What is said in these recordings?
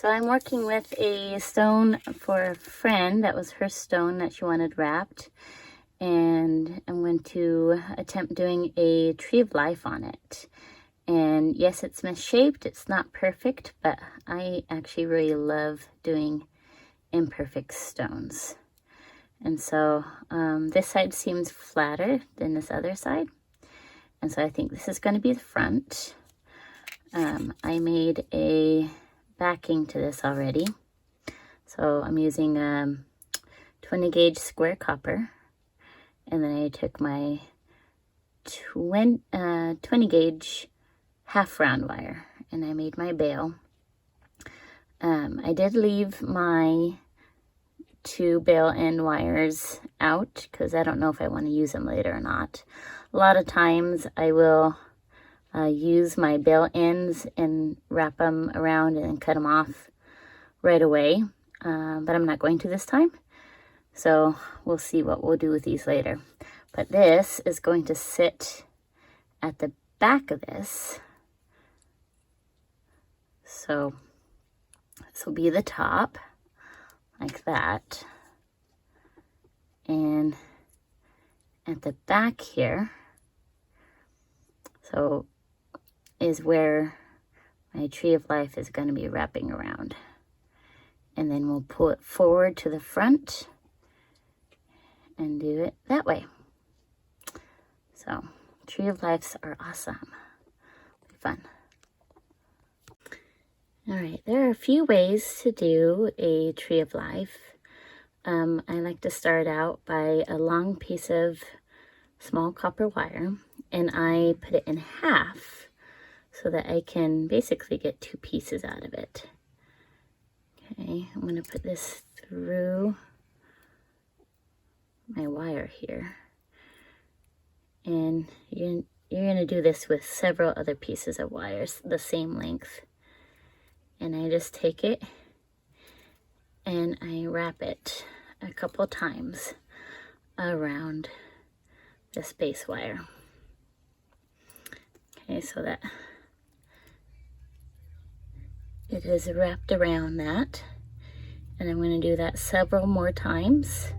So I'm working with a stone for a friend. That was her stone that she wanted wrapped. And I'm going to attempt doing a tree of life on it. And yes, it's misshaped. It's not perfect, but I actually really love doing imperfect stones. And so this side seems flatter than this other side. And so I think this is going to be the front. I made a backing to this already. So I'm using 20 gauge square copper, and then I took my 20 gauge half round wire and I made my bail. I did leave my 2 bail end wires out because I don't know if I want to use them later or not. A lot of times I will use my bail ends and wrap them around and then cut them off right away, but I'm not going to this time, so we'll see what we'll do with these later. But this is going to sit at the back of this, so this will be the top like that, and at the back here is where my tree of life is going to be wrapping around. And then we'll pull it forward to the front and do it that way. So tree of lives are awesome. Fun. All right, there are a few ways to do a tree of life. I like to start out by a long piece of small copper wire, and I put it in half so that I can basically get 2 pieces out of it. Okay, I'm going to put this through my wire here. And you're going to do this with several other pieces of wires the same length. And I just take it and I wrap it a couple times around this base wire. Okay, so that it is wrapped around that, and I'm going to do that several more times,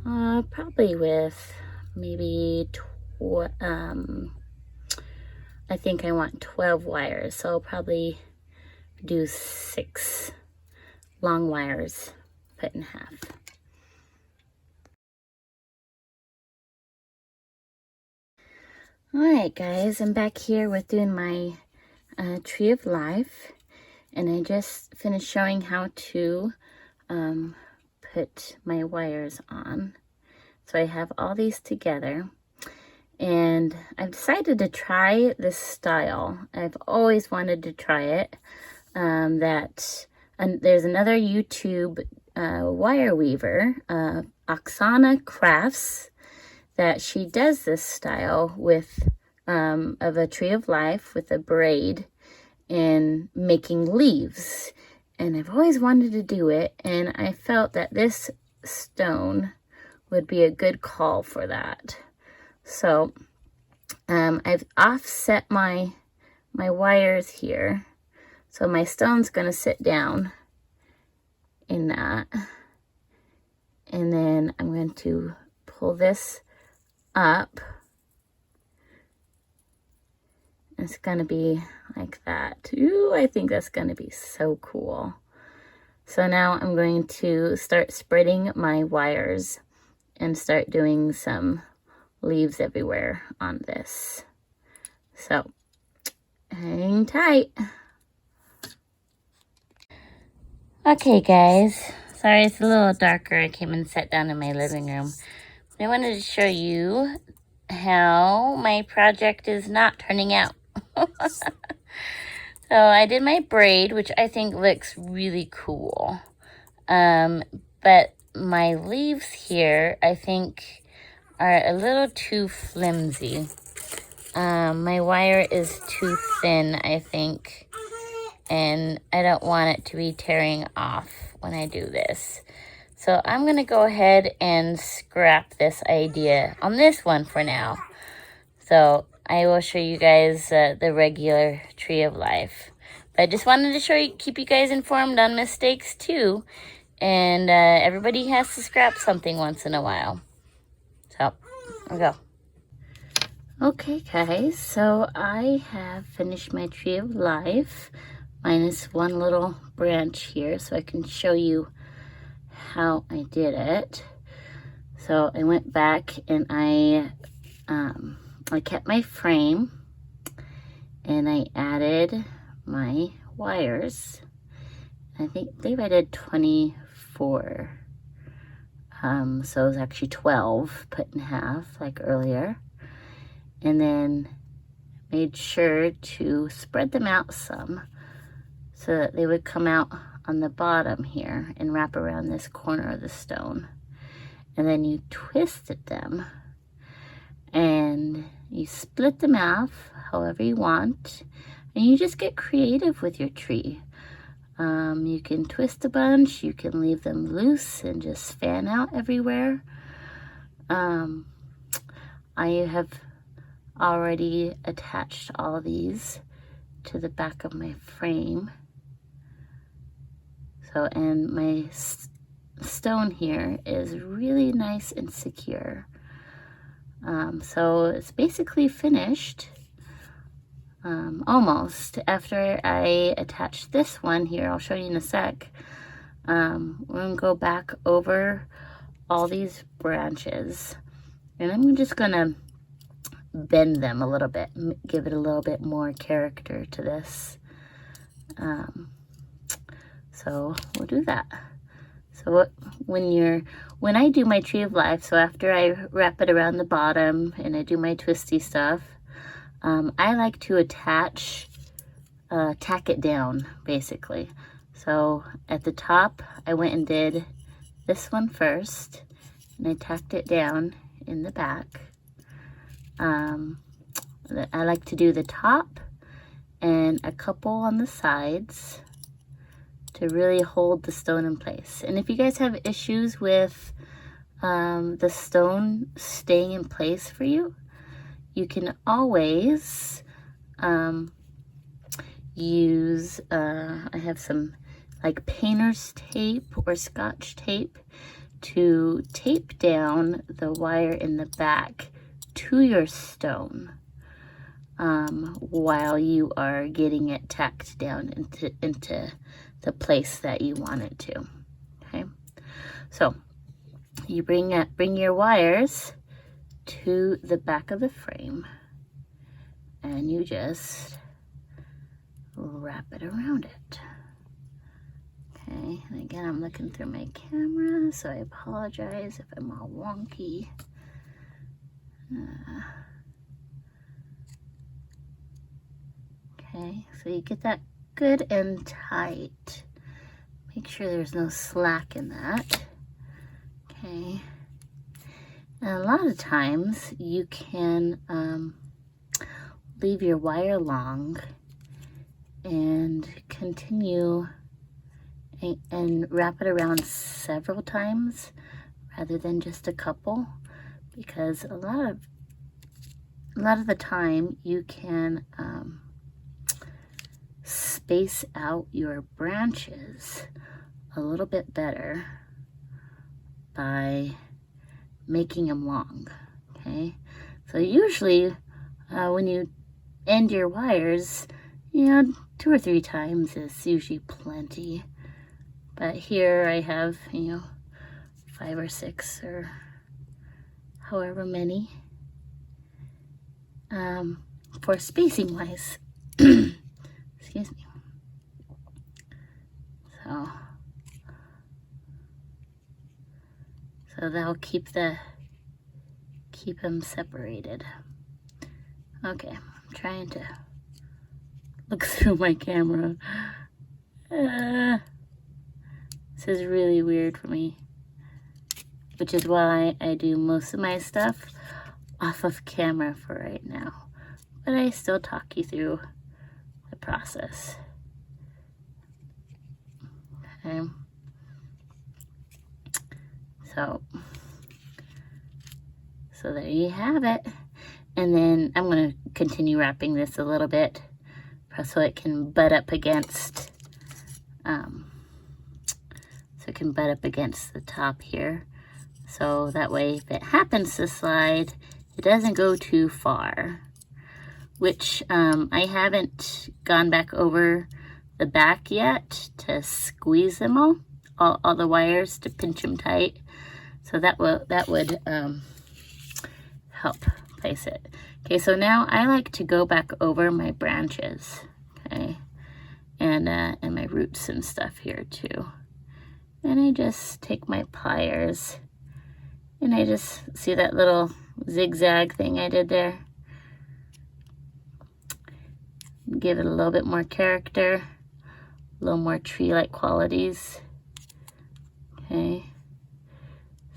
probably with maybe I think I want 12 wires, so I'll probably do 6 long wires put in half. All right, guys, I'm back here with doing my tree of life. And I just finished showing how to put my wires on. So I have all these together. And I've decided to try this style. I've always wanted to try it. And there's another YouTube wire weaver, Oksana Crafts, that she does this style with of a tree of life with a braid and making leaves, and I've always wanted to do it, and I felt that this stone would be a good call for that. So I've offset my wires here, so my stone's going to sit down in that, and then I'm going to pull this up. It's going to be like that. Ooh, I think that's going to be so cool. So now I'm going to start spreading my wires and start doing some leaves everywhere on this. So hang tight. Okay, guys. Sorry it's a little darker. I came and sat down in my living room. I wanted to show you how my project is not turning out. So I did my braid, which I think looks really cool. But my leaves here, I think, are a little too flimsy. My wire is too thin, I think. And I don't want it to be tearing off when I do this. So I'm going to go ahead and scrap this idea on this one for now. So I will show you guys the regular tree of life. But I just wanted to keep you guys informed on mistakes too. And everybody has to scrap something once in a while. So, there we go. Okay, guys, so I have finished my tree of life, minus one little branch here, so I can show you how I did it. So I went back and I kept my frame, and I added my wires. I believe I did 24. So it was actually 12 put in half like earlier. And then made sure to spread them out some so that they would come out on the bottom here and wrap around this corner of the stone. And then you twisted them and you split them off however you want, and you just get creative with your tree. You can twist a bunch, you can leave them loose and just fan out everywhere. I have already attached all these to the back of my frame. So, and my stone here is really nice and secure. So it's basically finished. Almost. After I attach this one here, I'll show you in a sec. We're gonna go back over all these branches, and I'm just gonna bend them a little bit, give it a little bit more character to this. So we'll do that. So when I do my tree of life, so after I wrap it around the bottom and I do my twisty stuff, I like to tack it down, basically. So at the top, I went and did this one first, and I tacked it down in the back. I like to do the top and a couple on the sides to really hold the stone in place. And if you guys have issues with the stone staying in place for you, you can always use, I have some like painter's tape or scotch tape to tape down the wire in the back to your stone while you are getting it tacked down into the place that you want it to. Okay, so you bring your wires to the back of the frame, and you just wrap it around it. Okay, and again, I'm looking through my camera, so I apologize if I'm all wonky. Okay, so you get that good and tight. Make sure there's no slack in that. Okay. And a lot of times you can leave your wire long and continue and wrap it around several times rather than just a couple, because a lot of the time you can space out your branches a little bit better by making them long. Okay, so usually when you end your wires, 2 or 3 times is usually plenty, but here I have 5 or 6 or however many for spacing wise. Excuse me. So that'll keep them separated. Okay, I'm trying to look through my camera. This is really weird for me, which is why I do most of my stuff off of camera for right now. But I still talk you through the process. Okay. So there you have it. And then I'm going to continue wrapping this a little bit so it can butt up against the top here. So that way, if it happens to slide, it doesn't go too far. Which I haven't gone back over the back yet to squeeze them all the wires to pinch them tight. So that would help place it. Okay, so now I like to go back over my branches, okay, and my roots and stuff here too. And I just take my pliers and I just see that little zigzag thing I did there. Give it a little bit more character, a little more tree-like qualities. Okay,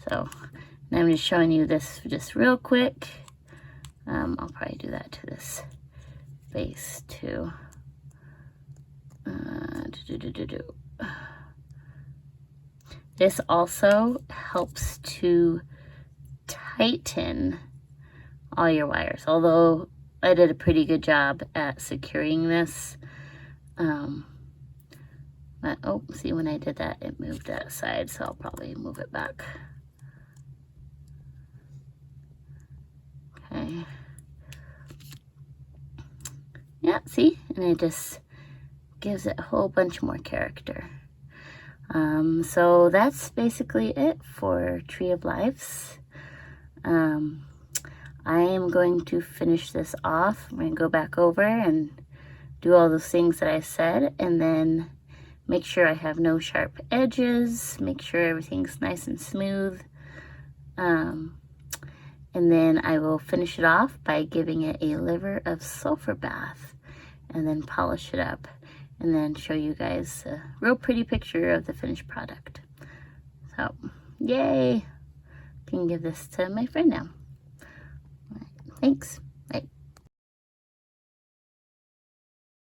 so now I'm just showing you this just real quick. I'll probably do that to this base too. This also helps to tighten all your wires, although I did a pretty good job at securing this. But, oh, see, when I did that, it moved that side, so I'll probably move it back. Okay. Yeah, see? And it just gives it a whole bunch more character. So that's basically it for Tree of Lives. I am going to finish this off. I'm going to go back over and do all those things that I said, and then make sure I have no sharp edges, make sure everything's nice and smooth. And then I will finish it off by giving it a liver of sulfur bath and then polish it up and then show you guys a real pretty picture of the finished product. So, yay! I can give this to my friend now. Thanks.